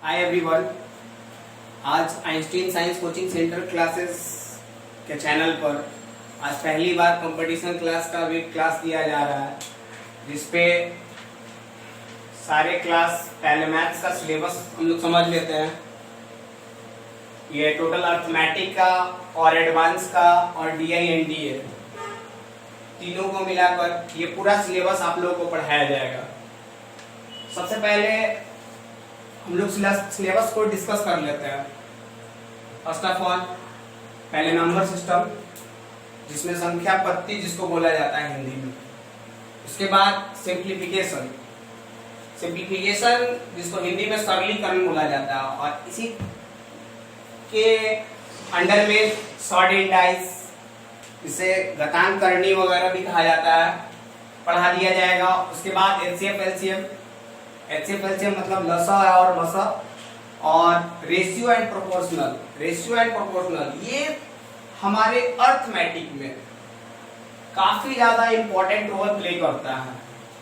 हाय everyone. आज Einstein science coaching centre classes के channel पर आज पहली बार कंपटीशन क्लास का भी क्लास दिया जा रहा है, जिसपे सारे क्लास पहले मैथ्स का सिलेबस हम लोग समझ लेते हैं। ये टोटल अर्थमेटिक का और एडवांस का और डीआई एंड डीए तीनों को मिलाकर ये पूरा सिलेबस आप लोगों को पढ़ाया जाएगा। सबसे पहले हम लोग सिलेबस को डिस्कस कर लेते हैं। फर्स्ट ऑफ ऑल पहले नंबर सिस्टम, जिसमें संख्या पत्ती जिसको बोला जाता है हिंदी में। उसके बाद सिंप्लीफिकेशन जिसको हिंदी में सरलीकरण बोला जाता है, और इसी के अंडर में सॉर्ट एंड डाइस, इसे घातांकरणी वगैरह भी कहा जाता है, पढ़ा दिया जाएगा। उसके बाद एचसीएफ एलसीएम मतलब लसा और मसा, और रेशियो एंड प्रोपोर्शनल ये हमारे अर्थमेटिक में काफी ज्यादा इंपॉर्टेंट रोल प्ले करता है।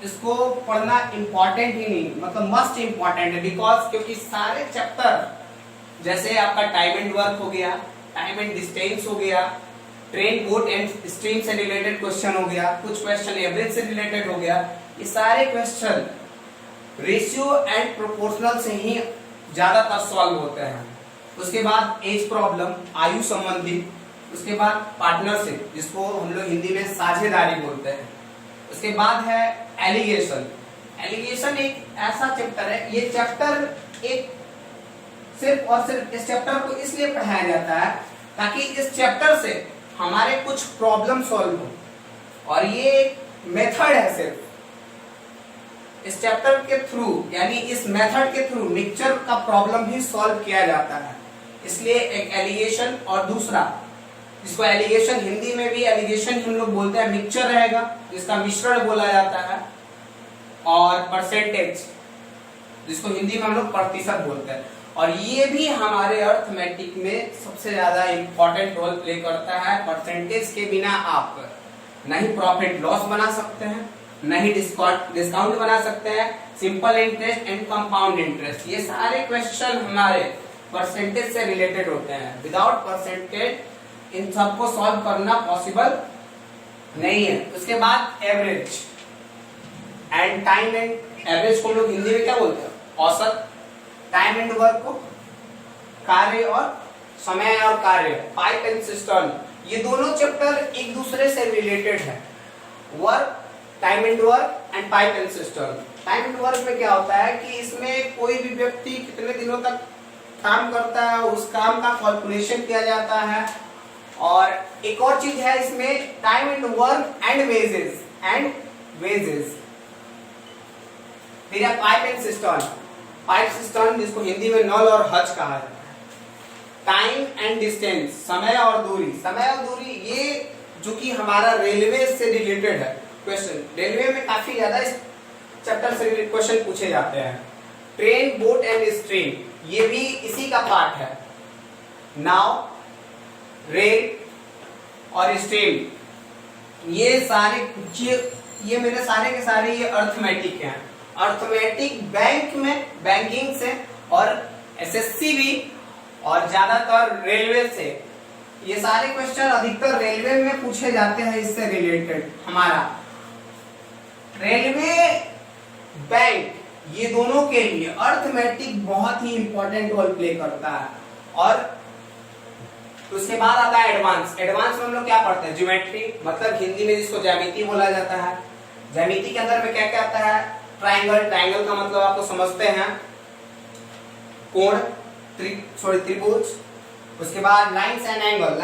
इसको पढ़ना इंपॉर्टेंट ही नहीं मतलब मस्ट इंपॉर्टेंट है, बिकॉज क्योंकि सारे चैप्टर जैसे आपका टाइम एंड वर्क हो गया, टाइम एंड डिस्टेंस हो गया, ट्रेन बोट एंड स्ट्रीम से रिलेटेड क्वेश्चन हो गया, कुछ क्वेश्चन एवरेज से रिलेटेड हो गया, ये सारे क्वेश्चन रेशियो एंड प्रोपोर्शनल से ही ज्यादातर सॉल्व होते हैं। उसके बाद एज प्रॉब्लम, आयु संबंधी। उसके बाद पार्टनरशिप, जिसको हम लोग हिंदी में साझेदारी बोलते हैं। उसके बाद है एलिगेशन एक ऐसा चैप्टर है, ये चैप्टर एक सिर्फ और सिर्फ इस चैप्टर को इसलिए पढ़ाया जाता है ताकि इस चैप्टर से हमारे कुछ प्रॉब्लम सॉल्व हो, और ये एक मेथड है। सिर्फ इस चैप्टर के थ्रू यानी इस मेथड के थ्रू मिक्सचर का प्रॉब्लम भी सॉल्व किया जाता है। इसलिए एक एलिगेशन, और दूसरा जिसको एलिगेशन हिंदी में भी एलिगेशन हम लोग बोलते हैं, मिक्सचर रहेगा जिसका मिश्रण बोला जाता है, और परसेंटेज जिसको हिंदी में हम लोग प्रतिशत बोलते हैं। और ये भी हमारे अर्थमेटिक में सबसे ज्यादा इंपॉर्टेंट रोल प्ले करता है। परसेंटेज के बिना आप नहीं प्रॉफिट लॉस बना सकते हैं, नहीं डिस्काउंट बना सकते हैं, simple interest and compound interest, ये सारे क्वेश्चन हमारे परसेंटेज से रिलेटेड होते हैं। विदाउट परसेंटेज इन सबको सॉल्व करना पॉसिबल नहीं है। उसके बाद average and time and average को लोग हिंदी में क्या बोलते हैं, औसत। टाइम एंड वर्क को कार्य और समय और कार्य, पाइप एंड सिस्टम, ये दोनों चैप्टर एक दूसरे से रिलेटेड है। Work, time and work and pipe and system. Time and work में क्या होता है कि इसमें कोई भी व्यक्ति कितने दिनों तक काम करता है उस काम का कैलकुलेशन किया जाता है। और एक और चीज है इसमें, time and work and wages. फिर है पाइप सिस्टम जिसको हिंदी में नल और हज कहा जाता है। टाइम एंड डिस्टेंस, समय और दूरी ये जो कि हमारा रेलवे से रिलेटेड है क्वेश्चन। रेलवे में काफी ज्यादा इस चैप्टर से रिलेटेड क्वेश्चन पूछे जाते हैं। ट्रेन, बोट एंड स्ट्रीम, ये भी इसी का पार्ट है। नाव, रेल और स्ट्रीम, ये मेरे सारे के सारे ये अर्थमेटिक हैं। अर्थमेटिक बैंक में बैंकिंग से, और एसएससी भी, और ज्यादातर रेलवे से। ये सारे क्वेश्चन अधिकतर रेलवे में पूछे जाते हैं। इससे रिलेटेड हमारा रेलवे, बैंक, ये दोनों के लिए अर्थमेटिक बहुत ही इंपॉर्टेंट रोल प्ले करता है। और उसके बाद आता है एडवांस में हम लोग क्या पढ़ते हैं, ज्योमेट्री, मतलब हिंदी में जिसको ज्यामिति बोला जाता है। ज्यामिति के अंदर में क्या क्या आता है, ट्राइंगल का मतलब आपको समझते हैं, कोण, त्रिभुज। उसके बाद लाइन्स एंड एंगल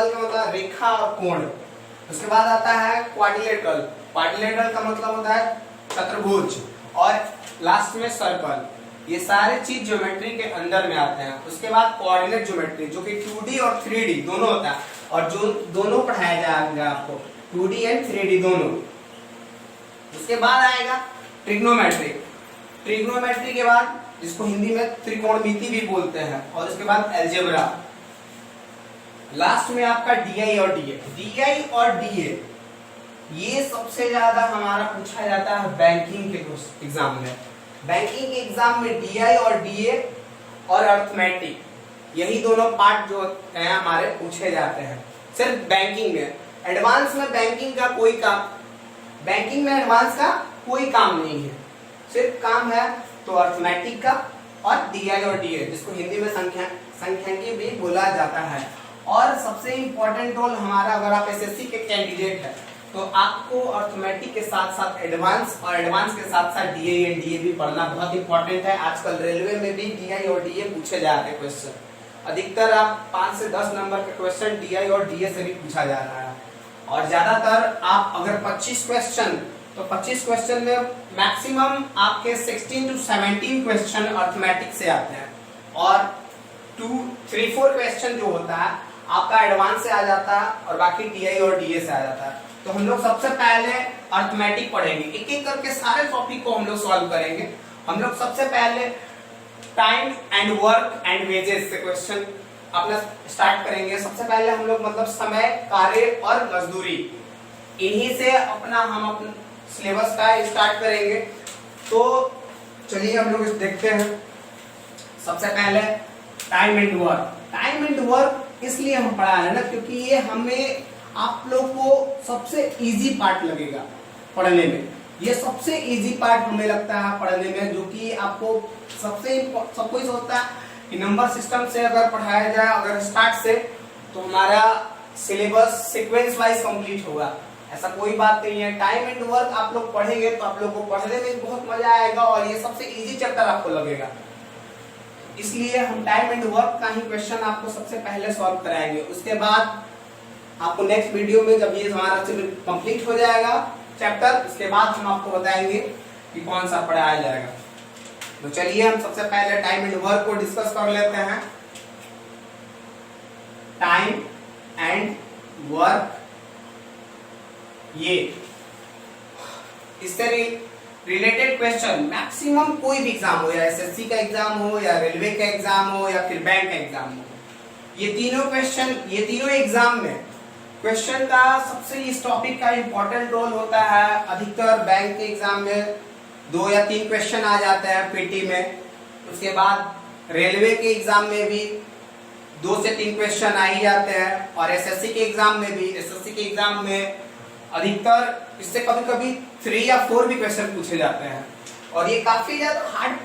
का मतलब रेखा और कोण। उसके बाद आता है क्वाड्रिलेटरल का मतलब होता है चतुर्भुज, और लास्ट में सर्कल। ये सारे चीज ज्योमेट्री के अंदर में आते हैं। उसके बाद कोऑर्डिनेट ज्योमेट्री, जो कि 2D और 3D दोनों होता है, और जो दोनों पढ़ाया जाएगा आपको, 2D एंड 3D दोनों। उसके बाद आएगा ट्रिग्नोमेट्री के बाद जिसको हिंदी में त्रिकोणमिति भी बोलते हैं, और उसके बाद अलजेब्रा। लास्ट में आपका डीआई और डीए, ये सबसे ज्यादा हमारा पूछा जाता है बैंकिंग के एग्जाम में। बैंकिंग एग्जाम में डीआई और डीए और अर्थमेटिक, यही दोनों पार्ट जो है हमारे पूछे जाते हैं सिर्फ बैंकिंग में। एडवांस में बैंकिंग का कोई काम, बैंकिंग में एडवांस का कोई काम नहीं है, सिर्फ काम है तो अर्थमेटिक का और डीआई और डीए, जिसको हिंदी में सांख्यिकी भी बोला जाता है। और सबसे इंपॉर्टेंट रोल हमारा, अगर आप एसएससी के कैंडिडेट हैं तो आपको अर्थमेटिक के साथ साथ एडवांस और एडवांस के साथ साथ डीए एंड डीए भी पढ़ना बहुत इंपॉर्टेंट है। आजकल रेलवे में भी डीआई और डीए पूछे जा रहे हैं क्वेश्चन, अधिकतर आप 5 से 10 नंबर के क्वेश्चन डीआई और डीए से भी पूछा जा रहा है। और ज्यादातर आप अगर 25 क्वेश्चन, तो 25 क्वेश्चन में मैक्सिमम आपके 16 to 17 क्वेश्चन अर्थमेटिक से आते हैं और 2-3-4 क्वेश्चन जो होता है आपका एडवांस से आ जाता है और बाकी डीआई और डीए से आ जाता है। तो हम लोग सबसे पहले अर्थमेटिक पढ़ेंगे, एक एक करके सारे टॉपिक को हम लोग सॉल्व करेंगे। हम लोग सबसे पहले time and work and wages से क्वेश्चन अपना स्टार्ट करेंगे। सबसे पहले हम लोग मतलब समय, कार्य और मजदूरी, इन्हीं से अपना सिलेबस का स्टार्ट करेंगे। तो चलिए हम लोग देखते हैं। सबसे पहले time and work. Time and work इसलिए हम पढ़ा रहे हैं ना, क्योंकि ये हमें आप लोग को सबसे इजी पार्ट लगेगा पढ़ने में। ये सबसे इजी पार्ट हमें लगता है पढ़ने में, जो कि आपको सब कोई सोचता है कि नंबर सिस्टम से अगर पढ़ाया जाए अगर स्टार्ट से, तो हमारा सिलेबस सीक्वेंस वाइज कंप्लीट होगा। ऐसा कोई बात नहीं है। टाइम एंड वर्क आप लोग पढ़ेंगे तो आप लोग को पढ़ने में बहुत मजा आएगा और ये सबसे इजी चैप्टर आपको लगेगा। इसलिए हम टाइम एंड वर्क का ही क्वेश्चन आपको सबसे पहले सॉल्व कराएंगे। उसके बाद आपको नेक्स्ट वीडियो में जब ये हमारा कंप्लीट हो जाएगा चैप्टर, उसके बाद हम आपको बताएंगे कि कौन सा पढ़ाया जाएगा। तो चलिए हम सबसे पहले टाइम एंड वर्क को डिस्कस कर लेते हैं। टाइम एंड वर्क, ये इससे रिलेटेड क्वेश्चन मैक्सिमम कोई भी एग्जाम हो, या एसएससी का एग्जाम हो या रेलवे का एग्जाम हो या फिर बैंक का एग्जाम हो, ये तीनों क्वेश्चन, ये तीनों एग्जाम में क्वेश्चन का सबसे इस टॉपिक का इंपॉर्टेंट रोल होता है। अधिकतर बैंक के एग्जाम में 2 या 3 क्वेश्चन आ जाते हैं पीटी में। उसके बाद रेलवे के एग्जाम में भी 2 से 3 क्वेश्चन आ ही जाते हैं और एसएससी के एग्जाम में भी। एसएससी के एग्जाम में अधिकतर इससे कभी कभी 3 या 4 भी क्वेश्चन पूछे जाते हैं और ये काफी ज्यादा हार्ड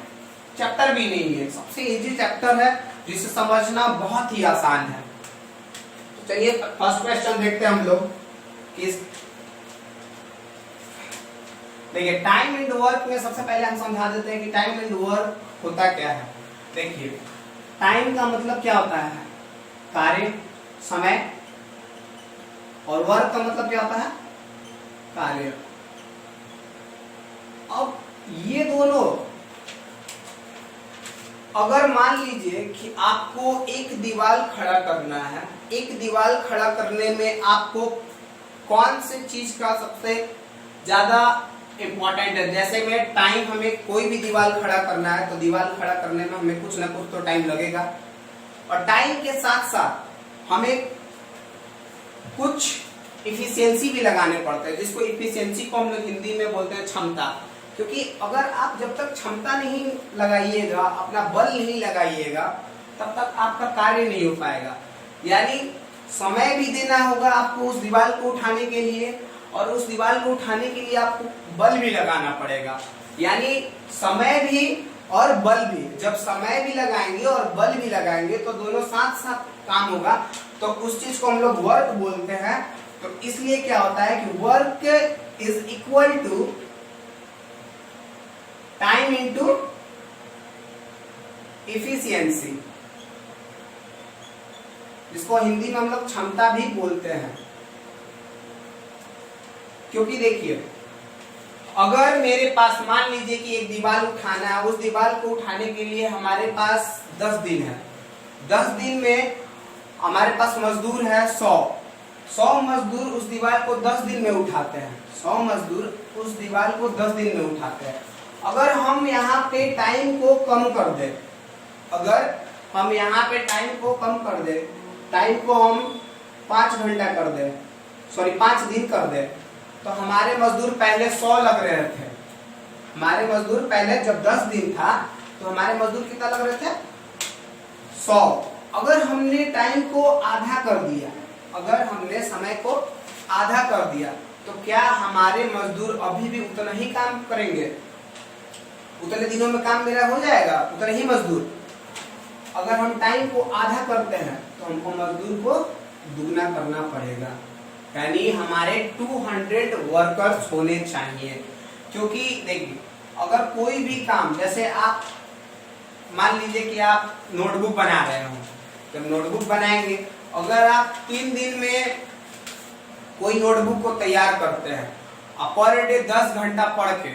चैप्टर भी नहीं है, सबसे इजी चैप्टर है जिसे समझना बहुत ही आसान है। तो चलिए फर्स्ट क्वेश्चन देखते हैं हम लोग। देखिए टाइम एंड वर्क में सबसे पहले हम समझा देते हैं कि टाइम एंड वर्क होता क्या है। देखिए टाइम का मतलब क्या होता है, कार्य, समय, और वर्क का मतलब क्या होता है, कार्य। अब ये दोनों, अगर मान लीजिए कि आपको एक दीवार खड़ा करना है, एक दीवार खड़ा करने में आपको कौन सी चीज का सबसे ज्यादा इंपॉर्टेंट है। जैसे में टाइम, हमें कोई भी दीवार खड़ा करना है तो दीवार खड़ा करने में हमें कुछ ना कुछ तो टाइम लगेगा और टाइम के साथ साथ हमें कुछ इफिशियंसी भी लगाने पड़ते हैं, जिसको इफिशियंसी को हम लोग हिंदी में बोलते हैं क्षमता। क्योंकि अगर आप जब तक क्षमता नहीं लगाइएगा, अपना बल नहीं लगाइएगा, तब तक आपका कार्य नहीं हो पाएगा। यानी समय भी देना होगा आपको उस दीवार को उठाने के लिए और उस दीवार को उठाने के लिए आपको बल भी लगाना पड़ेगा। यानी समय भी और बल भी, जब समय भी लगाएंगे और बल भी लगाएंगे तो दोनों साथ साथ काम होगा, तो उस चीज को हम लोग वर्क बोलते हैं। तो इसलिए क्या होता है कि work is equal to time into efficiency, जिसको हिंदी में हम लोग क्षमता भी बोलते हैं। क्योंकि देखिए अगर मेरे पास मान लीजिए कि एक दीवार उठाना है, उस दीवार को उठाने के लिए हमारे पास 10 दिन है। 10 दिन में हमारे पास मजदूर है 100 मजदूर उस दीवार को 10 दिन में उठाते हैं। 100 मजदूर उस दीवार को 10 दिन में उठाते हैं। अगर हम यहाँ पे टाइम को कम कर दे, अगर हम यहाँ पे टाइम को कम कर दे, टाइम को हम 5 घंटा कर दे, सॉरी 5 दिन कर दे, तो हमारे मजदूर पहले 100 लग रहे थे। हमारे मजदूर पहले जब 10 दिन था तो हमारे मजदूर कितना लग रहे थे, 100। अगर हमने टाइम को आधा कर दिया, अगर हमने समय को आधा कर दिया, तो क्या हमारे मजदूर अभी भी उतना ही काम करेंगे? उतने दिनों में काम मेरा हो जाएगा, उतने ही मजदूर। अगर हम टाइम को आधा करते हैं तो हमको मजदूर को दुगना करना पड़ेगा, यानी हमारे 200 वर्कर्स होने चाहिए। क्योंकि देखिए, अगर कोई भी काम, जैसे आप मान लीजिए कि आप नोटबुक बना रहे हो, जब नोटबुक बनाएंगे, अगर आप 3 दिन में कोई नोटबुक को तैयार करते हैं, पर डे 10 घंटा पढ़ के,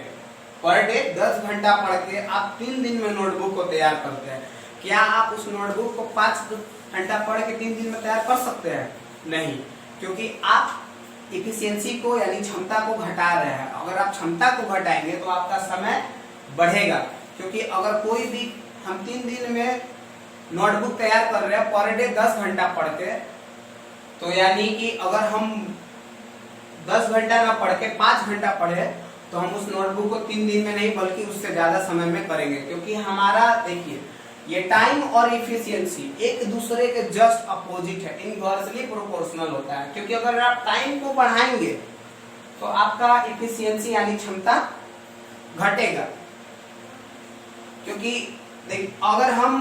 पर डे 10 घंटा पढ़ के आप 3 दिन में नोटबुक को तैयार करते हैं, क्या आप उस नोटबुक को 5 घंटा पढ़ के 3 दिन में तैयार कर सकते हैं? नहीं, क्योंकि आप इफिशियंसी को यानी क्षमता को घटा रहे हैं। अगर आप क्षमता को घटाएंगे तो आपका समय बढ़ेगा, क्योंकि अगर कोई भी हम 3 दिन में नोटबुक तैयार कर रहे हैं पर डे 10 घंटा पढ़ के, तो यानी कि अगर हम 10 घंटा ना पढ़ के 5 घंटा पढ़े तो हम उस नोटबुक को 3 दिन में नहीं बल्कि उससे ज्यादा समय में करेंगे। क्योंकि हमारा देखिए, ये टाइम और इफिशियंसी एक दूसरे के जस्ट अपोजिट है, इनवर्सली प्रोपोर्शनल होता है। क्योंकि अगर आप टाइम को बढ़ाएंगे तो आपका इफिशियंसी यानी क्षमता घटेगा। क्योंकि देख, अगर हम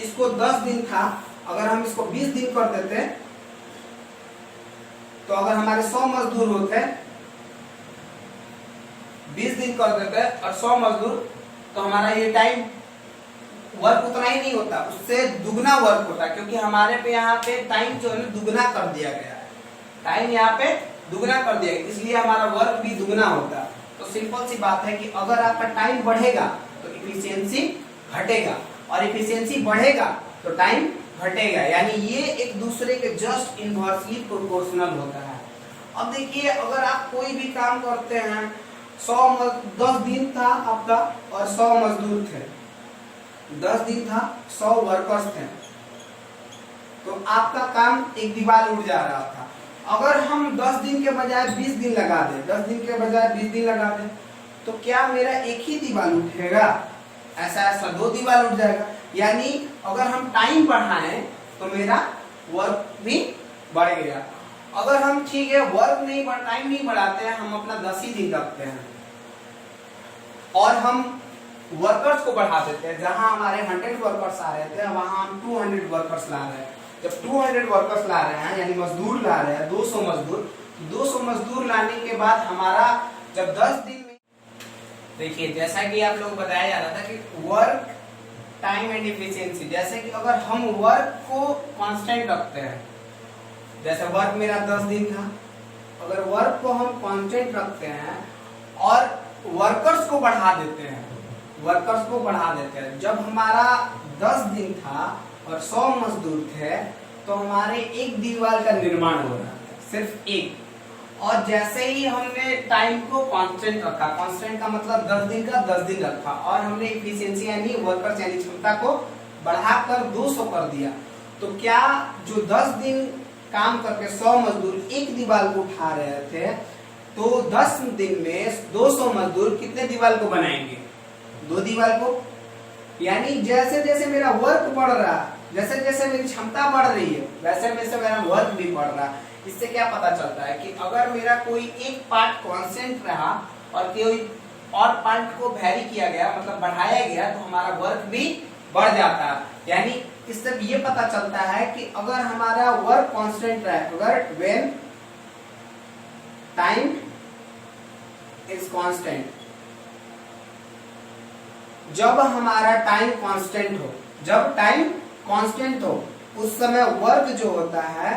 इसको 10 दिन था, अगर हम इसको 20 दिन कर देते तो अगर हमारे 100 मजदूर होते, 20 दिन कर देते और 100 मजदूर, तो हमारा ये टाइम वर्क उतना ही नहीं होता, उससे दुगना वर्क होता। क्योंकि हमारे पे यहाँ पे टाइम जो है दुगना कर दिया गया है, टाइम यहाँ पे दुगना कर दिया गया, इसलिए हमारा वर्क भी दुगना होता। तो सिंपल सी बात है कि अगर आपका टाइम बढ़ेगा तो इफिशियंसी घटेगा, और इफिशियंसी बढ़ेगा तो टाइम घटेगा, यानी ये एक दूसरे के जस्ट इनवर्सली प्रोपोर्शनल होता है। अब देखिए, अगर आप कोई भी काम करते हैं, 10 दिन था आपका और 100 मजदूर थे, 10 दिन था, 100 वर्कर्स थे, तो आपका काम एक दीवार उठ जा रहा था। अगर हम 10 दिन के बजाय 20 दिन लगा दें, 10 दिन के बजाय 20 दिन लगा दें, तो क्या मेरा एक ही दीवार उठेगा? ऐसा 2 दीवार उठ जाएगा। यानी अगर हम टाइम बढ़ाएं तो मेरा वर्क भी बढ़ गया। अगर हम ठीक है वर्क नहीं टाइम नहीं बढ़ाते हैं, हम अपना 10 ही दिन रखते हैं और हम वर्कर्स को बढ़ा देते हैं, जहां हमारे 100 वर्कर्स आ रहे थे वहां हम 200 वर्कर्स ला रहे हैं। जब 200 वर्कर्स ला रहे हैं यानी मजदूर ला रहे हैं, 200 मजदूर, 200 मजदूर लाने के बाद हमारा जब 10 दिन में, देखिए जैसा कि आप लोग बताया जा रहा था कि वर्क टाइम एंड इफिशियंसी, जैसे कि अगर हम वर्क को कांस्टेंट रखते हैं, जैसे वर्क मेरा 10 दिन था, अगर वर्क को हम कांस्टेंट रखते हैं और वर्कर्स को बढ़ा देते हैं, वर्कर्स को बढ़ा देते हैं, जब हमारा 10 दिन था और 100 मजदूर थे तो हमारे एक दीवार का निर्माण हो रहा था, सिर्फ एक। और जैसे ही हमने टाइम को कांस्टेंट रखा, कांस्टेंट का मतलब 10 दिन का 10 दिन रखा, और हमने इफिशियंसी यानी वर्कर्स यानी क्षमता को बढ़ाकर 200 कर दिया, तो क्या जो 10 दिन काम करके 100 मजदूर एक दीवार को उठा रहे थे, तो 10 दिन में 200 मजदूर कितने दीवार को बनाएंगे? 2 दीवार को। यानी जैसे जैसे मेरा वर्क बढ़ रहा, जैसे जैसे मेरी क्षमता बढ़ रही है, वैसे वैसे मेरा वर्क भी बढ़ रहा। इससे क्या पता चलता है कि अगर मेरा कोई एक पार्ट कांस्टेंट रहा और कोई और पार्ट को वैरी किया गया, मतलब बढ़ाया गया, तो हमारा वर्क भी बढ़ जाता है। यानी इससे ये पता चलता है कि अगर हमारा वर्क कांस्टेंट रहा, अगर व्हेन टाइम इज कांस्टेंट, जब हमारा टाइम कांस्टेंट हो, जब टाइम कांस्टेंट हो, उस समय वर्क जो होता है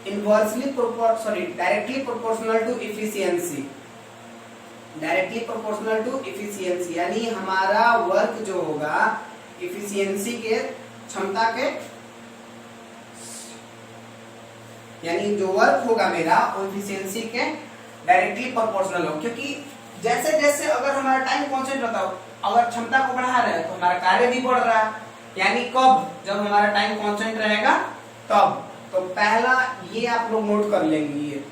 inversely directly proportional to efficiency, directly proportional to efficiency, यानी हमारा वर्क जो होगा इफिशियंसी के क्षमता के, यानी जो वर्क होगा मेरा वो इफिशियंसी के डायरेक्टली प्रोपोर्शनल हो। क्योंकि जैसे जैसे अगर हमारा टाइम कांस्टेंट रहता हो, अगर क्षमता को बढ़ा रहे हैं तो हमारा कार्य भी बढ़ रहा है। यानी कब? जब हमारा टाइम कांस्टेंट रहेगा तब। तो पहला ये आप लोग नोट कर लेंगे ये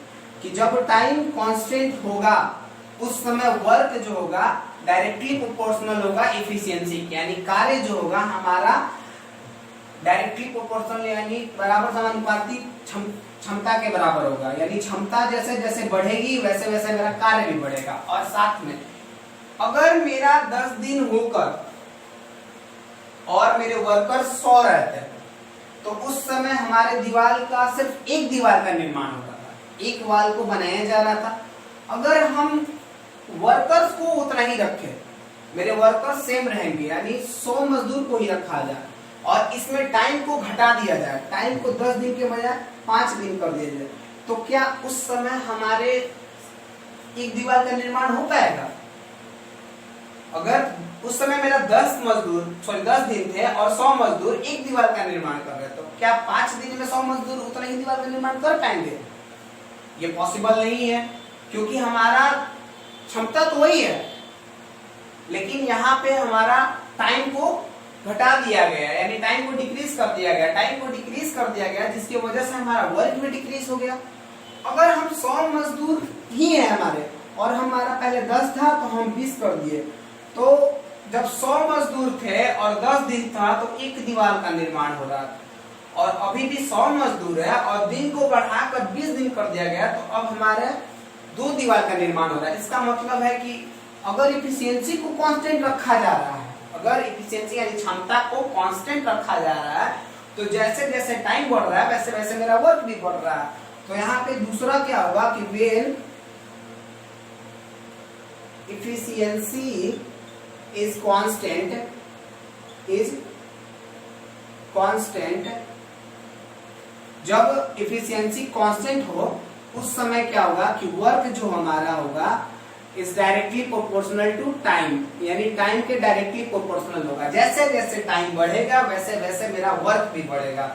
कि जब टाइम कांस्टेंट होगा उस समय वर्क जो होगा डायरेक्टली प्रोपोर्शनल होगा इफिशियंसी, यानी कार्य जो होगा हमारा डायरेक्टली प्रोपोर्शनल यानी बराबर समानुपाती क्षमता के बराबर होगा, यानी क्षमता जैसे जैसे बढ़ेगी वैसे वैसे मेरा कार्य भी बढ़ेगा। और साथ में अगर मेरा 10 दिन होकर और मेरे वर्कर 100 रहते हैं तो उस समय हमारे दीवार का सिर्फ एक दीवार का निर्माण हो रहा था, एक वाल को बनाया जा रहा था। अगर हम वर्कर्स को उतना ही रखें, मेरे वर्कर्स सेम रहेंगे यानी 100 मजदूर को ही रखा जाए और इसमें टाइम को घटा दिया जाए, टाइम को 10 दिन के बजाय 5 दिन कर दिया जाए, तो क्या उस समय हमारे एक दीवार का निर्माण हो पाएगा? अगर उस समय मेरा 10 दिन थे और 100 मजदूर एक दीवार का निर्माण कर रहे, तो क्या 5 दिन में 100 मजदूर उतना ही दीवार का निर्माण कर पाएंगे? ये पॉसिबल नहीं है, क्योंकि हमारा क्षमता तो वही है, लेकिन यहाँ पे हमारा टाइम को घटा दिया गया, यानी टाइम को डिक्रीज कर दिया गया, जिसकी वजह से हमारा वर्क भी डिक्रीज हो गया। अगर हम 100 मजदूर ही है हमारे और हमारा पहले 10 था तो हम 20 कर दिए, तो जब 100 मजदूर थे और 10 दिन था तो एक दीवार का निर्माण हो रहा था, और अभी भी 100 मजदूर है और दिन को बढ़ाकर 20 दिन कर दिया गया, तो अब हमारे 2 दीवार का निर्माण हो रहा है। इसका मतलब है कि अगर इफिशियंसी को कांस्टेंट रखा जा रहा है, अगर इफिशियंसी यानी क्षमता को कांस्टेंट रखा जा रहा है, तो जैसे जैसे टाइम बढ़ रहा है वैसे वैसे मेरा वर्क भी बढ़ रहा है। तो यहाँ पे दूसरा क्या होगा कि व्हेन इफिशियंसी इज कांस्टेंट, जब इफिशियंसी कांस्टेंट हो उस समय क्या होगा कि वर्क जो हमारा होगा is directly proportional to time, यानी टाइम के डायरेक्टली प्रोपोर्शनल होगा। जैसे जैसे टाइम बढ़ेगा वैसे वैसे मेरा वर्क भी बढ़ेगा।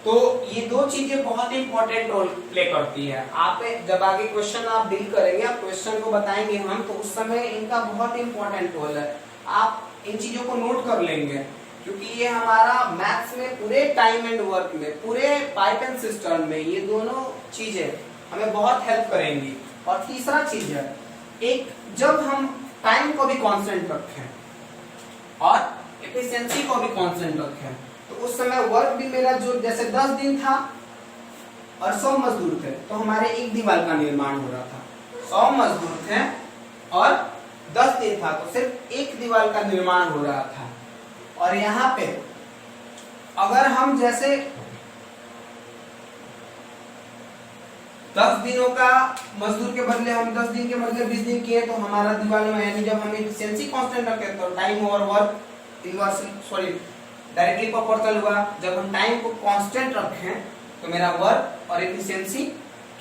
तो ये 2 चीजें बहुत इंपॉर्टेंट रोल प्ले करती है। आप जब आगे क्वेश्चन आप डील करेंगे, आप क्वेश्चन को बताएंगे हम, तो उस समय इनका बहुत इंपॉर्टेंट रोल है। आप इन चीजों को नोट कर लेंगे, क्योंकि ये हमारा मैथ्स में पूरे टाइम एंड वर्क में, पूरे पाइथन सिस्टम में ये दोनों चीजें हमें बहुत हेल्प करेंगी। और तीसरा चीज है, एक जब हम टाइम को भी कांस्टेंट रखें और एफिशिएंसी को भी कांस्टेंट रखें, तो उस समय वर्क भी मेरा जो जैसे 10 दिन था और 100 मजदूर थे तो हमारे एक दीवार का निर्माण हो रहा था। 100 मजदूर थे और 10 दिन था तो सिर्फ एक दीवार का निर्माण हो रहा था। और यहाँ पे अगर हम जैसे 10 दिनों का मजदूर के बदले हम 10 दिन के बदले 20 दिन किए, तो हमारा दीवार में यानी जब हम एफिशिएंसी कांस्टेंट रखें तो टाइम और वर्क इनवर्सली डायरेक्टली प्रोपोर्शनल हुआ। जब हम टाइम को कांस्टेंट रखें तो मेरा वर्क और एफिशिएंसी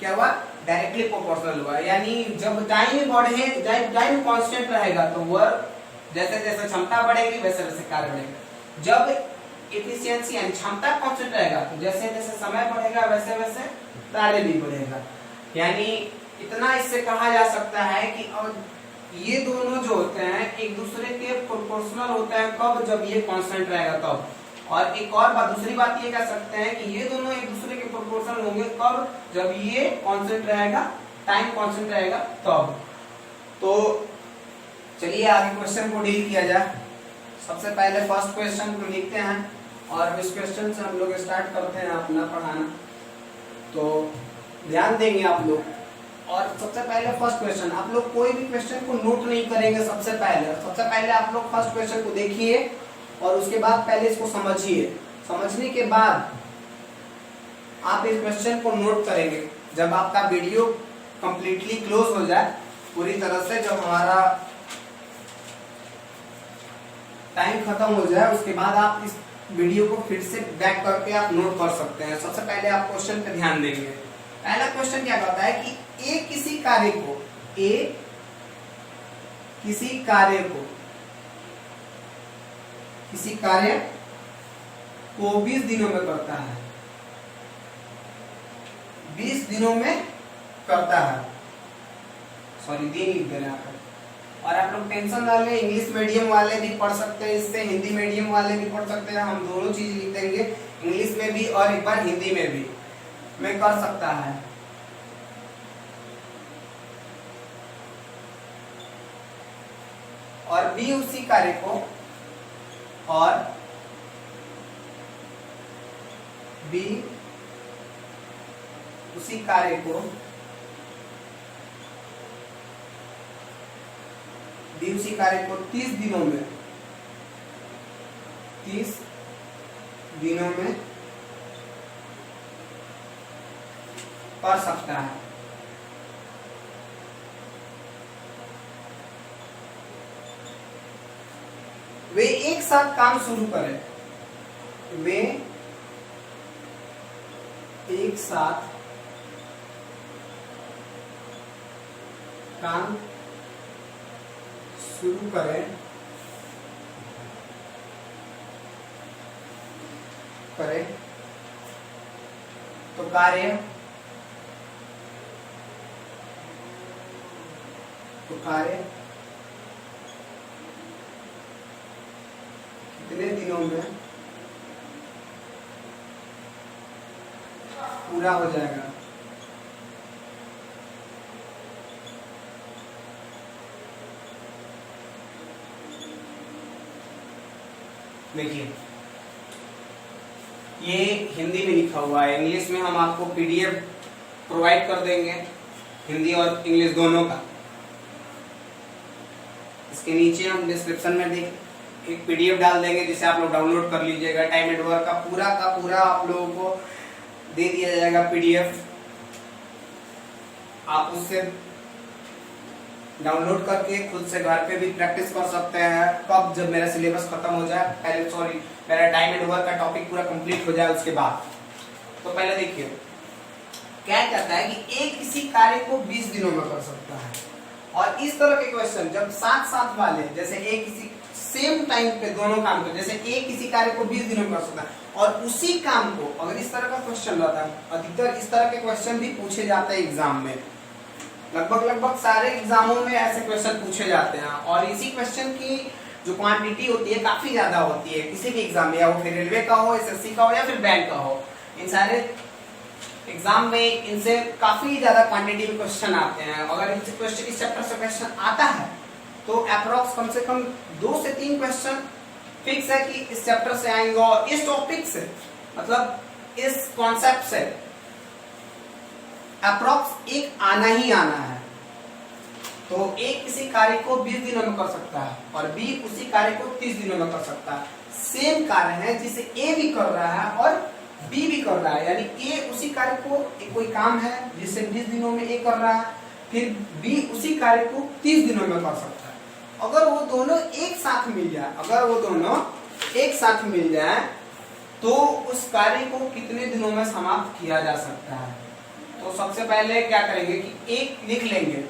क्या हुआ, डायरेक्टली प्रोपोर्शनल हुआ। यानी जब टाइम बढ़े, टाइम कांस्टेंट रहेगा तो वर्क जैसे जैसे क्षमता बढ़ेगी वैसे वैसे कार्य बढ़ेगा। जब एफिशिएंसी यानी क्षमता कांस्टेंट रहेगा तो जैसे जैसे समय बढ़ेगा वैसे वैसे कार्य भी बढ़ेगा। यानी इतना इससे कहा जा सकता है कि ये दोनों जो होते हैं एक दूसरे के प्रोपोर्शनल होते हैं कब, जब ये कांस्टेंट रहेगा तब। और एक और बात, दूसरी बात ये कह सकते हैं कि ये दोनों एक दूसरे के प्रोपोर्शनल होंगे कब, जब ये कांस्टेंट रहेगा, टाइम कांस्टेंट रहेगा तब। तो चलिए आगे क्वेश्चन को डील किया जाए। सबसे पहले फर्स्ट क्वेश्चन को लिखते हैं और इस क्वेश्चन से हम लोग स्टार्ट करते हैं अपना पढ़ाना, तो ध्यान देंगे आप लोग। और सबसे पहले फर्स्ट क्वेश्चन, आप लोग कोई भी क्वेश्चन को नोट नहीं करेंगे। सबसे पहले आप लोग फर्स्ट क्वेश्चन को देखिए और उसके बाद पहले इसको समझिए। समझने के बाद आप इस क्वेश्चन को नोट करेंगे। जब आपका वीडियो कंप्लीटली क्लोज हो जाए पूरी तरह से, जब हमारा टाइम खत्म हो जाए, उसके बाद आप इस वीडियो को फिर से बैक करके आप नोट कर सकते हैं। सबसे पहले आप क्वेश्चन पे ध्यान देंगे। पहला क्वेश्चन क्या कहता है कि ए किसी कार्य को 20 दिनों में करता है, 20 दिनों में करता है। सॉरी, दिन लिख देना आप। और आप लोग टेंशन ना लें, इंग्लिश मीडियम वाले भी पढ़ सकते हैं इससे, हिंदी मीडियम वाले भी पढ़ सकते हैं। हम दोनों चीज लिख देंगे, इंग्लिश में भी और एक बार हिंदी में भी मैं कर सकता है। और बी उसी कार्य को बी उसी कार्य को बी उसी कार्य को 30 दिनों में 30 दिनों में कर सकता है। वे एक साथ काम शुरू करें, वे एक साथ काम शुरू करें तो कार्य कितने दिनों में पूरा हो जाएगा। देखिए ये हिंदी में लिखा हुआ है, इंग्लिश में हम आपको पीडीएफ प्रोवाइड कर देंगे, हिंदी और इंग्लिश दोनों का। इसके नीचे हम डिस्क्रिप्शन में एक पीडीएफ डाल देंगे जिसे आप लोग डाउनलोड कर लीजिएगा। टाइम एंड वर्क का पूरा आप लोगों को दे दिया जाएगा पीडीएफ। आप उससे डाउनलोड करके खुद से घर पे भी प्रैक्टिस कर सकते हैं। कब, जब मेरा सिलेबस खत्म हो जाए, पहले सॉरी मेरा टाइम एंड वर्क का टॉपिक पूरा कंप्लीट हो जाए उसके बाद। तो पहले देखिए क्या कहता है कि एक किसी कार्य को 20 दिनों में कर सकता है। और इस तरह के क्वेश्चन जब साथ साथ वाले, जैसे एक किसी सेम टाइम पे दोनों काम को, जैसे एक किसी कार्य को 20 दिनों में कर सकता है और उसी काम को, अगर इस तरह का क्वेश्चन रहता है, अधिकतर इस तरह के क्वेश्चन भी पूछे जाते हैं एग्जाम में। लगभग सारे एग्जामों में ऐसे क्वेश्चन पूछे जाते हैं और इसी क्वेश्चन की जो क्वांटिटी होती है काफी ज्यादा होती है किसी भी एग्जाम में, या वो फिर रेलवे का हो, एसएससी का हो या फिर बैंक का हो। इन सारे एग्जाम में इनसे काफी ज्यादा क्वांटिटी में क्वेश्चन आते हैं। अगर इनसे क्वेश्चन, इस चैप्टर से क्वेश्चन आता है तो अप्रोक्स कम से कम 2 से 3 क्वेश्चन फिक्स है कि इस चैप्टर से आएंगे और इस टॉपिक से, मतलब इस कॉन्सेप्ट से अप्रोक्स एक आना ही आना है। तो एक किसी कार्य को 20 दिनों में कर सकता है और बी उसी कार्य को 30 दिनों में कर सकता है। सेम कार्य है जिसे ए भी कर रहा है और बी भी कर रहा है, यानी ए उसी कार्य को, कोई काम है जिसे 20 दिनों में ए कर रहा है, फिर बी उसी कार्य को 30 दिनों में कर सकता है। अगर वो दोनों एक साथ मिल जाए, तो उस कार्य को कितने दिनों में समाप्त किया जा सकता है। तो सबसे पहले क्या करेंगे कि एक लिख लेंगे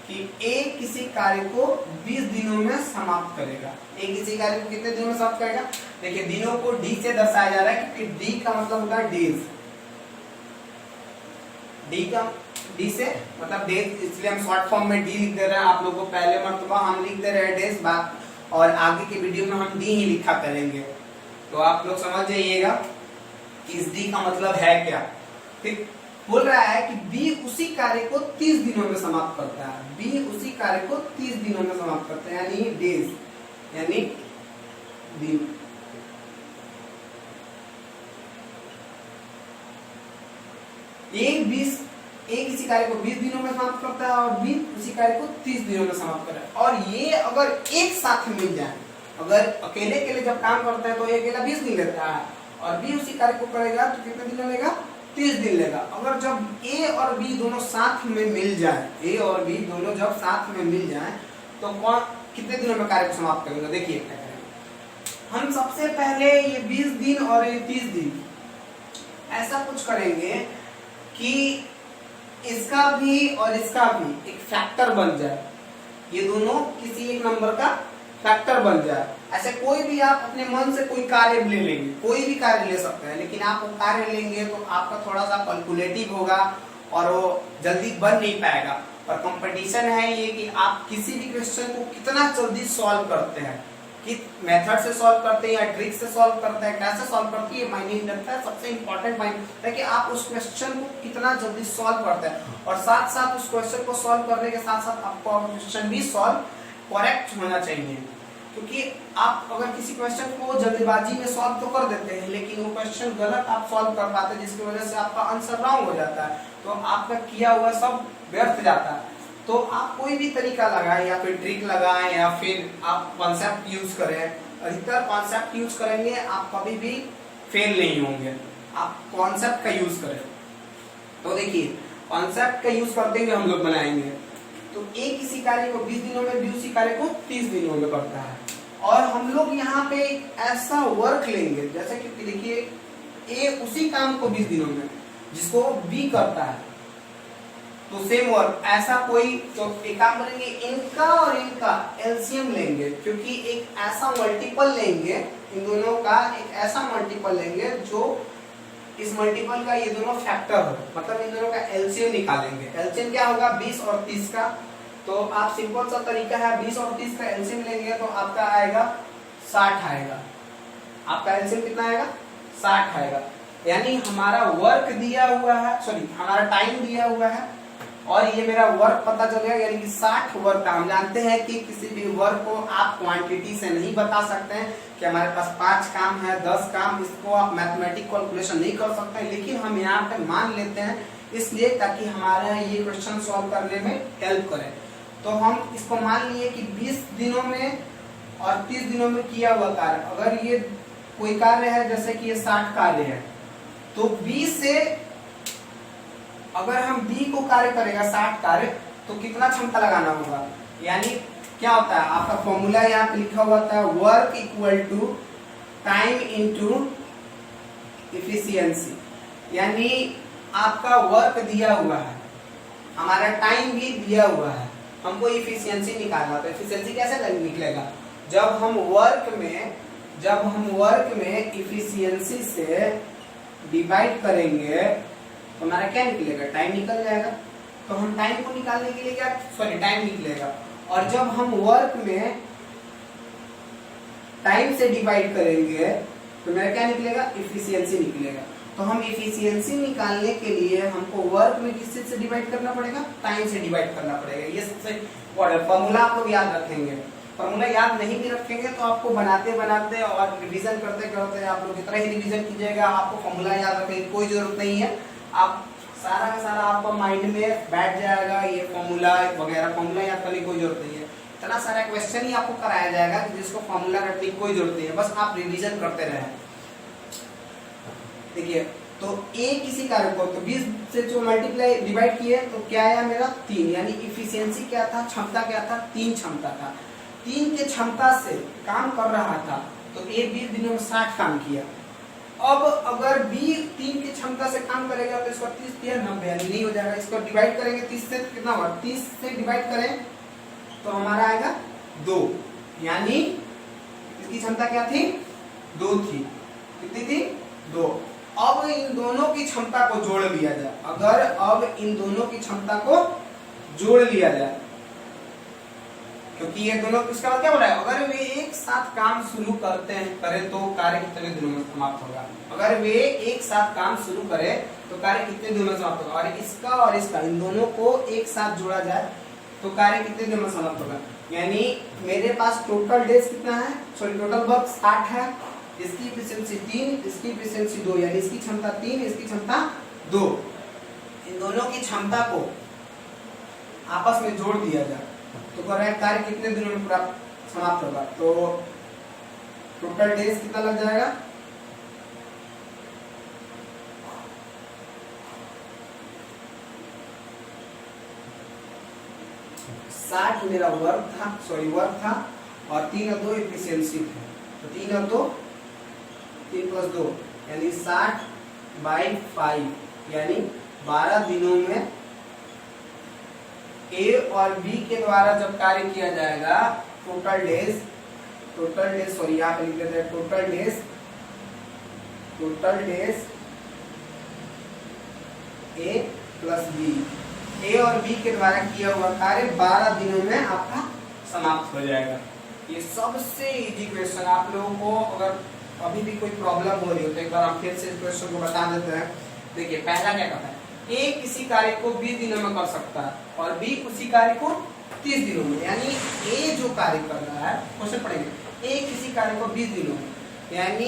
कि ए किसी कार्य को 20 दिनों में समाप्त करेगा। ए किसी कार्य को कितने दिनों में समाप्त करेगा? देखिए दिनों को डी से दर्शाया जा रहा है क्योंकि डी का मतलब होता है डेज। डी से मतलब डेज, इसलिए हम शॉर्ट फॉर्म में डी लिख दे रहे हैं। आप लोगों को पहले मर्तबा हम लिख दे रहे हैं डेज, बात और आगे के वीडियो में हम डी ही लिखा करेंगे। तो आप लोग समझ जाइएगा कि इस डी का मतलब है क्या। ठीक, बोल रहा है कि बी उसी कार्य को 30 दिनों में समाप्त करता है। बी उसी कार्य को 30 दिनों में समाप्त करता है, यानी डेज, यानी दिन। एक इसी कार्य को 20 दिनों में समाप्त करता है और बी उसी कार्य को 30 दिनों में समाप्त करता है। और ये अगर एक साथ मिल जाए, अगर अकेले के लिए जब काम करता है तो ये अकेला 20 दिन लेता है और बी उसी कार्य को करेगा तो कितने दिन लेगा? 30 दिन लेगा। अगर जब ए और बी दोनों साथ में मिल जाए, ए और बी दोनों जब साथ में मिल जाए तो कौन कितने दिनों में कार्य को समाप्त करेगा? देखिए क्या करेंगे हम। सबसे पहले ये 20 दिन और ये 30 दिन ऐसा कुछ करेंगे कि इसका भी और इसका भी एक फैक्टर बन जाए, ये दोनों किसी एक नंबर का फैक्टर बन जाए। ऐसे कोई भी आप अपने मन से कोई कार्य ले लेंगे, कोई भी कार्य ले सकते हैं, लेकिन आप वो कार्य लेंगे तो आपका थोड़ा सा कैलकुलेटिव होगा और वो जल्दी बन नहीं पाएगा। और कंपटीशन है ये कि आप किसी भी क्वेश्चन को कितना जल्दी सॉल्व करते हैं, किस मेथड से सॉल्व करते हैं या ट्रिक से सॉल्व करते हैं, कैसे सॉल्व करते हैं, ये मायने नहीं रखता है। सबसे इंपॉर्टेंट मायने है कि आप उस क्वेश्चन को कितना जल्दी सॉल्व करते हैं और साथ साथ उस क्वेश्चन को सॉल्व करने के साथ साथ आपको क्वेश्चन भी सॉल्व करेक्ट होना चाहिए। क्योंकि आप अगर किसी क्वेश्चन को जल्दबाजी में सॉल्व तो कर देते हैं, लेकिन वो क्वेश्चन गलत आप सॉल्व कर पाते हैं, जिसकी वजह से आपका आंसर रॉन्ग हो जाता है, तो आपका किया हुआ सब व्यर्थ जाता है। तो आप कोई भी तरीका लगाएं या फिर ट्रिक लगाएं या फिर आप कॉन्सेप्ट यूज करें, अधिकतर कॉन्सेप्ट यूज करेंगे आप कभी भी फेल नहीं होंगे। आप कॉन्सेप्ट का यूज करें। तो देखिए कॉन्सेप्ट का यूज करते हुए हम लोग बनाएंगे। तो एक इसी कार्य को 20 दिनों में, बी उसी कार्य को 30 दिनों में करता है। और हम लोग यहाँ पे ऐसा वर्क लेंगे, जैसे कि देखिए ए उसी काम को 20 दिनों में जिसको बी करता है, तो सेम वर्क ऐसा कोई, तो एक काम करेंगे, इनका और इनका एलसीएम लेंगे, क्योंकि एक ऐसा मल्टीपल लेंगे, इन दोनों का एक ऐसा मल्टीपल लेंगे जो इस मल्टीपल का ये दोनों फैक्टर हो, मतलब इन दोनों का एलसीएम निकालेंगे। एलसीएम क्या होगा 20 और 30 का। तो आप सिंपल सा तरीका है, 20 और 30 का एलसीएम लेंगे तो आपका आएगा 60 आएगा। आपका एलसीएम कितना आएगा 60 आएगा। यानी हमारा वर्क दिया हुआ है, सॉरी हमारा टाइम दिया हुआ है और ये मेरा वर्क पता चल गया, यानी कि 60 वर्क का। हम जानते हैं कि किसी भी वर्क को आप क्वांटिटी से नहीं बता सकते हैं कि हमारे पास 5 काम है 10 काम, इसको आप मैथमेटिक कैलकुलेशन नहीं कर सकते हैं, लेकिन हम यहाँ पे मान लेते हैं इसलिए ताकि हमारा ये क्वेश्चन सॉल्व करने में हेल्प करे। तो हम इसको मान लिए कि 20 दिनों में और 30 दिनों में किया हुआ कार्य, अगर ये कोई कार्य है जैसे कि ये 60 कार्य है, तो 20 से अगर हम बी को कार्य करेगा 60 कार्य, तो कितना क्षमता लगाना होगा। यानी क्या होता है आपका फॉर्मूला यहाँ पे लिखा हुआ था, work equal to time into efficiency. यानी आपका वर्क दिया हुआ है, हमारा टाइम भी दिया हुआ है, हमको इफिशियंसी निकालना। तो इफिशियंसी कैसे निकलेगा, जब हम वर्क में इफिशियंसी से डिवाइड करेंगे तो हमारा क्या निकलेगा, टाइम निकल जाएगा। तो हम टाइम को निकालने के लिए क्या, सॉरी टाइम निकलेगा। और जब हम वर्क में टाइम से डिवाइड करेंगे तो मेरा क्या निकलेगा, इफिशियंसी निकलेगा। तो हम इफिशियंसी निकालने के लिए हमको वर्क में किस चीज से डिवाइड करना पड़ेगा, टाइम से डिवाइड करना पड़ेगा। ये सबसे इम्पोर्टेंट फॉर्मूला आप लोग याद रखेंगे। फॉर्मूला याद नहीं भी रखेंगे तो आपको बनाते बनाते और रिवीजन करते करते आप लोग कितना ही रिवीजन कीजिएगा, आपको फॉर्मूला याद रखने की कोई जरूरत नहीं है। आप सारा का सारा आपको माइंड में बैठ जाएगा, ये फॉर्मूला वगैरह, फॉर्मूला याद करने की कोई जरूरत नहीं है। इतना सारा क्वेश्चन ही आपको कराया जाएगा कि जिसको फॉर्मूला रटने की कोई जरूरत नहीं है, बस आप रिवीजन करते रहें। देखिए तो ए किसी कार्य को तो 20 से जो मल्टीप्लाई डिवाइड किए तो क्या आया मेरा 3, यानी इफिशियंसी क्या था, क्षमता क्या था, 3 क्षमता था। 3 के क्षमता से काम कर रहा था तो ए 20 दिनों में 60 काम किया। अब अगर बी 3 की क्षमता से काम करेगा तो इसका 30 दिया 90, यानी नहीं हो जाएगा। इसको डिवाइड करेंगे 30 से, कितना होगा 30 से डिवाइड करें तो हमारा आएगा 2, यानी इसकी क्षमता क्या थी 2 थी। कितनी थी 2। अब इन दोनों की क्षमता को जोड़ लिया जाए, अगर अब इन दोनों की क्षमता को जोड़ लिया जाए, क्योंकि ये दोनों इसका मतलब क्या हो रहा है, अगर वे एक साथ काम शुरू करें तो कार्य कितने दिनों में समाप्त होगा। अगर वे एक साथ काम शुरू करें तो कार्य कितने दिनों में समाप्त होगा। और इसका इन दोनों को एक साथ जोड़ा जाए तो कार्य कितने दिनों में समाप्त होगा। यानी मेरे पास टोटल डेज कितना है, सॉरी टोटल वर्क 60 है, इसकी एफिशिएंसी 3, इसकी एफिशिएंसी 2, यानी इसकी क्षमता 3, इसकी क्षमता 2। इन दोनों की क्षमता को आपस में जोड़ दिया जाए तो कार्य कितने दिनों में पूरा समाप्त होगा। तो टोटल डेज कितना लग जाएगा, साठ मेरा वर्क था और 3 और 2 एफिशिएंसी थे, तो 3 और 2 3 + 2 यानी 60/5, यानी 12 दिनों में ए और बी के द्वारा जब कार्य किया जाएगा टोटल डेज सॉरी यहाँ पे लिख लेते हैं टोटल डेज ए प्लस बी, ए और बी के द्वारा किया हुआ कार्य 12 दिनों में आपका समाप्त हो जाएगा। ये सबसे इजी क्वेश्चन, आप लोगों को अगर अभी भी कोई प्रॉब्लम हो रही हो तो एक बार हम फिर से इस क्वेश्चन को बता देते हैं। देखिए पहला क्या कहता है, ए किसी कार्य को 20 दिनों में कर सकता है और बी उसी कार्य को 30 दिनों में। यानी ए जो कार्य कर रहा है, क्वेश्चन पढ़ेंगे, ए किसी कार्य को 20 दिनों में, यानी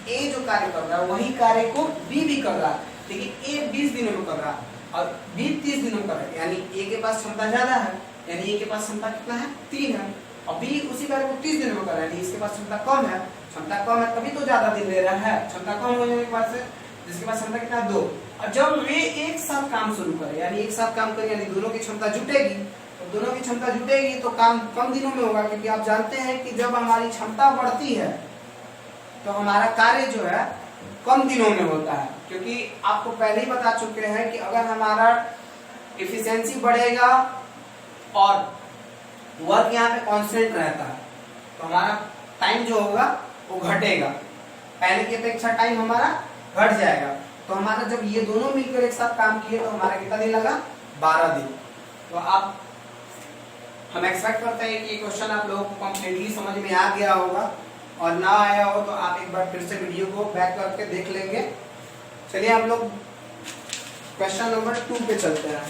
ए जो कार्य कर रहा है वही कार्य को बी भी कर रहा है, लेकिन ए 20 दिनों में कर रहा है और बी 30 दिनों में कर रहा है, यानी ए के पास क्षमता ज्यादा है, यानी ए के पास क्षमता कितना है 3 है, और बी उसी कार्य को 30 दिनों में कर रहा है, यानी इसके पास क्षमता कम है, क्षमता कम है तभी तो ज्यादा दिन ले रहा है, क्षमता कम होने के बाद से जिसके पास क्षमता कितना 2, और जब वे एक साथ काम शुरू करें, यानी एक साथ काम करें यानी दोनों की क्षमता जुटेगी, तो दोनों की क्षमता जुटेगी तो काम कम दिनों में होगा, क्योंकि आप जानते हैं कि जब हमारी क्षमता बढ़ती है तो हमारा कार्य जो है कम दिनों में होता है, क्योंकि आपको पहले ही बता चुके हैं कि अगर हमारा एफिशिएंसी बढ़ेगा और वर्क यहाँ पे कांस्टेंट रहता है तो हमारा टाइम जो होगा वो घटेगा, पहले की अपेक्षा टाइम हमारा घट जाएगा। तो हमारा जब ये दोनों मिलकर एक साथ काम किए तो हमारा कितना दिन लगा 12 दिन। तो आप हम एक्सपेक्ट करते हैं कि ये क्वेश्चन आप लोगों को कंप्लीटली समझ में आ गया होगा, और ना आया हो तो आप एक बार फिर से वीडियो को बैक करके देख लेंगे। चलिए हम लोग क्वेश्चन नंबर 2 पे चलते हैं।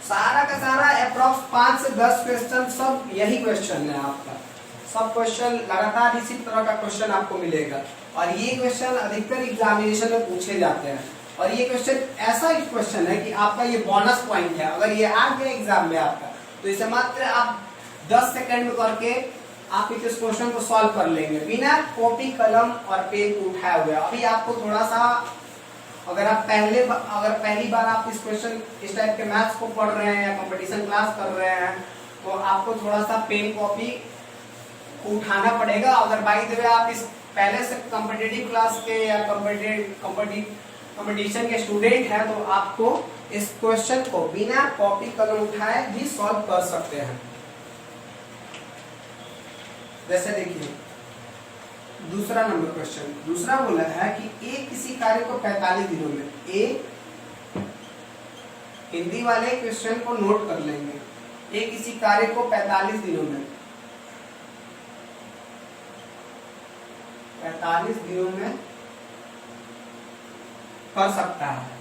सारा का सारा अप्रॉक्स 5 से 10 क्वेश्चन सब यही क्वेश्चन है आपका, सब क्वेश्चन लगातार इसी तरह का क्वेश्चन आपको मिलेगा, और ये क्वेश्चन अधिकतर एग्जामिनेशन में पूछे जाते हैं, और ये क्वेश्चन ऐसा एक क्वेश्चन है कि आपका ये बोनस पॉइंट है, अगर ये आ गया एग्जाम में आपका तो इसे मात्र आप 10 सेकंड में करके आप इस क्वेश्चन को सॉल्व कर लेंगे बिना कॉपी कलम और पेन को उठाए हुए। अभी आपको थोड़ा सा अगर पहली बार आप इस क्वेश्चन इस टाइप के मैथ्स को पढ़ रहे हैं या कंपटीशन क्लास कर रहे हैं तो आपको थोड़ा सा पेन कॉपी उठाना पड़ेगा। अगर बाय द वे आप इस पहले से कॉम्पिटिटिव क्लास के या कंपटीशन के स्टूडेंट हैं तो आपको इस क्वेश्चन को बिना कॉपी कलम उठाए भी सॉल्व कर सकते हैं। जैसे देखिए दूसरा नंबर क्वेश्चन, दूसरा बोला है कि ए किसी कार्य को 45 दिनों में, ए हिंदी वाले क्वेश्चन को नोट कर लेंगे, ए किसी कार्य को 45 दिनों में 45 दिनों में कर सकता है।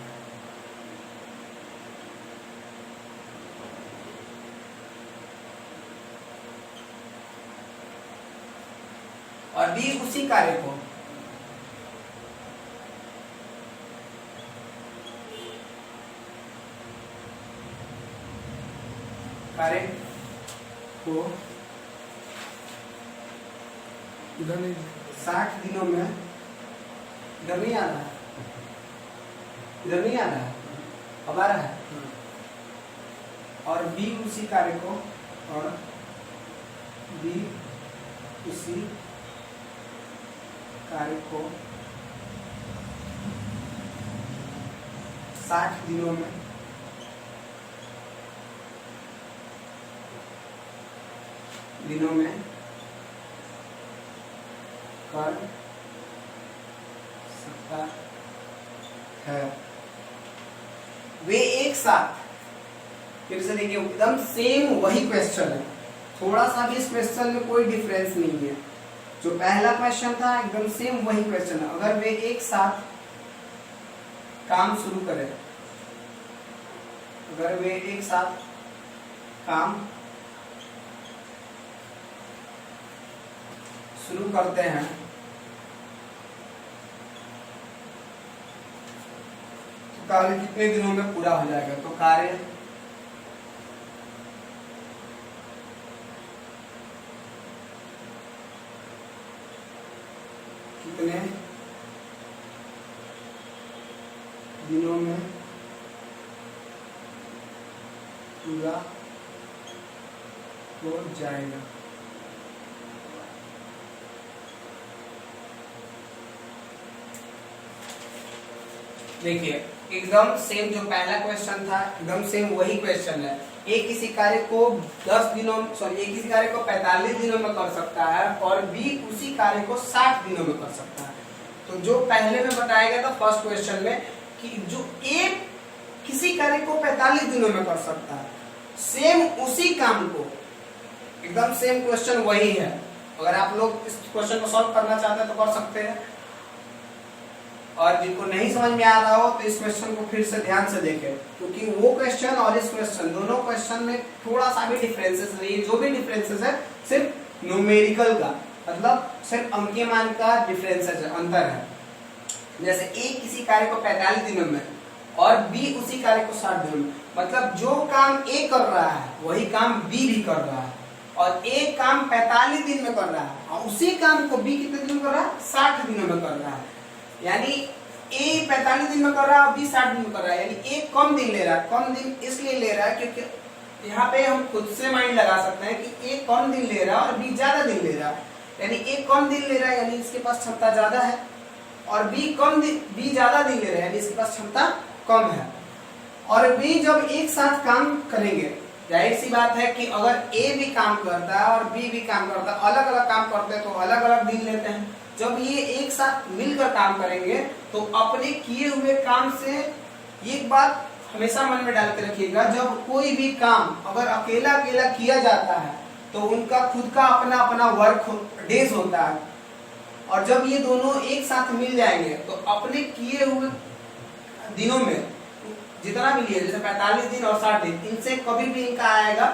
और बी उसी कार्य को इधर नहीं 60 दिनों में, इधर नहीं आ रहा है, इधर नहीं आ रहा है, अब आ रहा है, और बी उसी कार्य को, और बी उसी कार्य को 60 दिनों में कर सकता है। वे एक साथ, फिर से देखिए एकदम सेम वही क्वेश्चन है, थोड़ा सा भी इस क्वेश्चन में कोई डिफरेंस नहीं है, जो पहला क्वेश्चन था एकदम सेम वही क्वेश्चन है। अगर वे एक साथ काम शुरू करें, अगर वे एक साथ काम शुरू करते हैं तो कार्य कितने दिनों में पूरा हो जाएगा? तो कार्य कितने दिनों में पूरा हो जाएगा? देखिए एकदम सेम जो पहला क्वेश्चन था एकदम सेम वही क्वेश्चन है। एक किसी कार्य को 10 दिनों एक किसी कार्य को 45 दिनों में कर सकता है और बी उसी कार्य को 60 दिनों में कर सकता है। तो जो पहले में बताया गया था फर्स्ट क्वेश्चन में कि जो ए किसी कार्य को 45 दिनों में कर सकता है, सेम उसी काम को एकदम सेम क्वेश्चन वही है। अगर आप लोग इस क्वेश्चन को सॉल्व करना चाहते हैं तो कर सकते हैं, और जिनको नहीं समझ में आ रहा हो तो इस क्वेश्चन को फिर से ध्यान से देखें, क्योंकि वो क्वेश्चन और इस क्वेश्चन दोनों क्वेश्चन में थोड़ा सा भी डिफरेंसेस नहीं है। जो भी डिफरेंसेस है सिर्फ न्यूमेरिकल का, मतलब सिर्फ अंकीय मान का डिफरेंस है, अंतर है। जैसे ए किसी कार्य को 45 दिनों में और बी उसी कार्य को 60 दिनों में, मतलब जो काम ए कर रहा है वही काम बी भी कर रहा है, और ए काम 45 दिन में कर रहा है और उसी काम को बी कितने दिन में कर रहा है, 60 दिनों में कर रहा है। यानी ए 45 दिन में कर रहा है और बी 60 दिन में कर रहा है, यानी ए कम दिन ले रहा है। कम दिन इसलिए ले रहा है क्योंकि यहाँ पे हम खुद से माइंड लगा सकते हैं कि ए कम दिन ले रहा है और बी ज्यादा दिन ले रहा है। यानी ए कम दिन ले रहा है यानी इसके पास क्षमता ज्यादा है, और बी ज्यादा दिन ले रहा है यानी इसके पास क्षमता कम है। और बी जब एक साथ काम करेंगे, जाहिर सी बात है कि अगर ए भी काम करता है और बी भी काम करता है, अलग अलग काम करते हैं तो अलग अलग दिन लेते हैं। जब ये एक साथ मिलकर काम करेंगे तो अपने किए हुए काम से, एक बात हमेशा मन में डाल के रखिएगा, जब कोई भी काम अगर अकेला अकेला किया जाता है तो उनका खुद का अपना अपना वर्क डेज होता है, और जब ये दोनों एक साथ मिल जाएंगे तो अपने किए हुए दिनों में जितना भी लिए, जैसे 45 दिन और 60 दिन, इनसे कभी भी इनका आएगा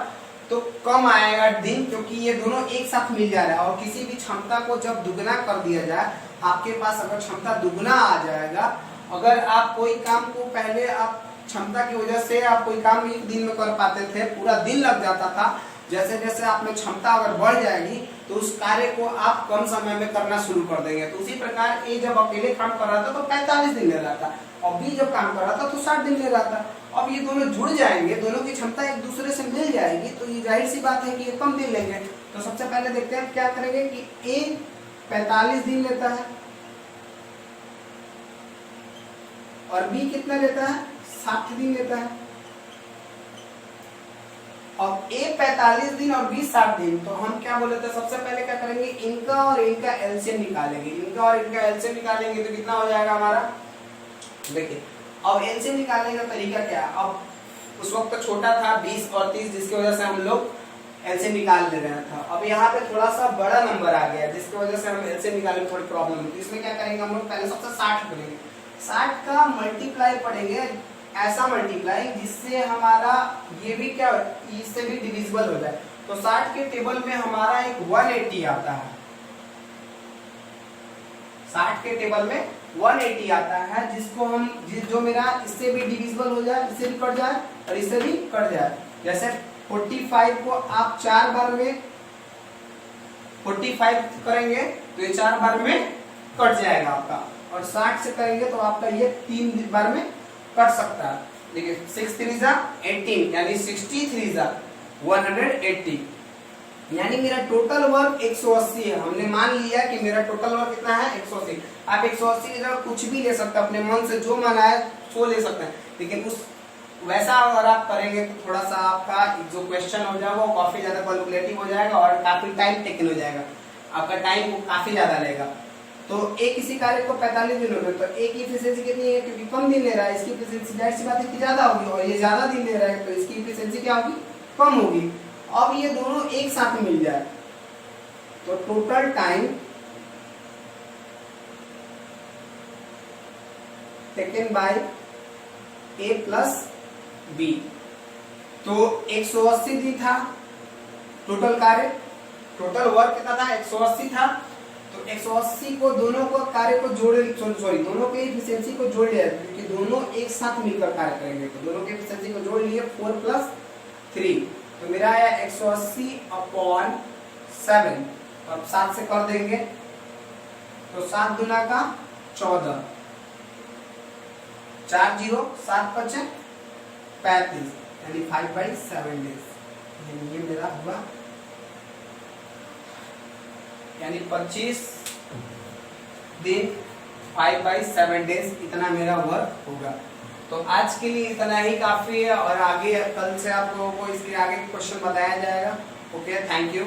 तो कम आएगा दिन, क्योंकि ये दोनों एक साथ मिल जा रहा है। और किसी भी क्षमता को जब दुगना कर दिया जाए, आपके पास अगर क्षमता दुगना आ जाएगा, अगर आप कोई काम को पहले आप क्षमता की वजह से आप कोई काम एक दिन में कर पाते थे, पूरा दिन लग जाता था, जैसे जैसे आप में क्षमता अगर बढ़ जाएगी तो उस कार्य को आप कम समय में करना शुरू कर देंगे। तो उसी प्रकार ए जब अकेले काम कर रहा था तो 45 दिन ले रहा था, और बी जब काम कर रहा था तो 60 दिन ले रहा था। अब ये दोनों जुड़ जाएंगे, दोनों की क्षमता एक दूसरे से मिल जाएगी, तो ये जाहिर सी बात है कि ये कम दिन लेंगे। तो सबसे पहले देखते हैं क्या करेंगे कि ए 45 दिन लेता है और बी कितना लेता है, 60 दिन लेता है। अब ए 45 दिन और बी 60 दिन, तो हम क्या बोले थे, सबसे पहले क्या करेंगे, इनका और इनका एलसीएम निकालेंगे। इनका और इनका एलसीएम निकालेंगे तो कितना हो जाएगा हमारा, देखिए अब एलसीएम निकालने का तरीका क्या है। अब उस वक्त तो छोटा था 20 और 30, जिसकी वजह से हम लोग एलसीएम निकाल ले रहा था। अब यहाँ पे थोड़ा सा बड़ा नंबर आ गया जिसकी वजह से हम एलसीएम निकालने में थोड़ी प्रॉब्लम होती है। इसमें क्या करेंगे हम लोग, पहले सबसे 60 करेंगे, 60 का मल्टीप्लाई पढ़ेंगे, ऐसा मल्टीप्लाई जिससे हमारा ये भी क्या, इससे भी डिविजिबल हो जाए। तो 60 के टेबल में हमारा एक 180 आता है, 60 के टेबल में 180 आता है, जिसको हम जो मेरा इससे भी डिविजिबल हो जाए, इससे भी कट जाए और इससे भी कट जाए। जैसे 45 को आप 4 बार में 45 करेंगे तो ये 4 बार में कट जाएगा आपका, और 60 से करेंगे तो आपका ये 3 बार में कट सकता है। देखिए 6 3 जा 18, यानी 63 जा 180, यानी मेरा टोटल वर्क 180 है। हमने मान लिया कि मेरा टोटल वर्क कितना है, 180। आप 180 की जगह कुछ भी ले सकते हैं, अपने मन से जो मन आए सो ले सकते हैं, लेकिन उस वैसा अगर आप करेंगे तो थोड़ा सा आपका जो क्वेश्चन हो जाएगा वो काफी ज्यादा कैलकुलेटिव हो जाएगा और काफी टाइम टेकन हो जाएगा, आपका टाइम काफी ज्यादा लेगा। तो एक इसी कार्य को 45 दिनों में, तो एक की एफिशिएंसी कितनी है, क्योंकि कम दिन ले रहा है, इसकी एफिशिएंसी जाहिर सी बात है कि ज्यादा होगी, और ये ज्यादा दिन ले रहा है तो इसकी एफिशिएंसी क्या होगी, कम होगी। अब ये दोनों एक साथ मिल जाए तो total time taken by A plus B, तो 180 दिन था टोटल कार्य, टोटल वर्क कितना था 180 था। तो 180 को दोनों को कार्य को जोड़, सॉरी दोनों के एफिशिएंसी को जोड़ लिया, क्योंकि दोनों एक साथ मिलकर कार्य करेंगे, तो दोनों के एफिशिएंसी को जोड़ लिए 4 + 3, तो मेरा आया 180/7। अब 7 से कर देंगे तो 7 दूना का 14, 4 0 7 5 35, यानी 5/7 डेज। ये मेरा हुआ, यानी 25 दिन 5/7 डेज, इतना मेरा वर्क होगा। तो आज के लिए इतना ही काफी है, और आगे कल से आप लोगों को इसके आगे क्वेश्चन बताया जाएगा। Okay, thank you.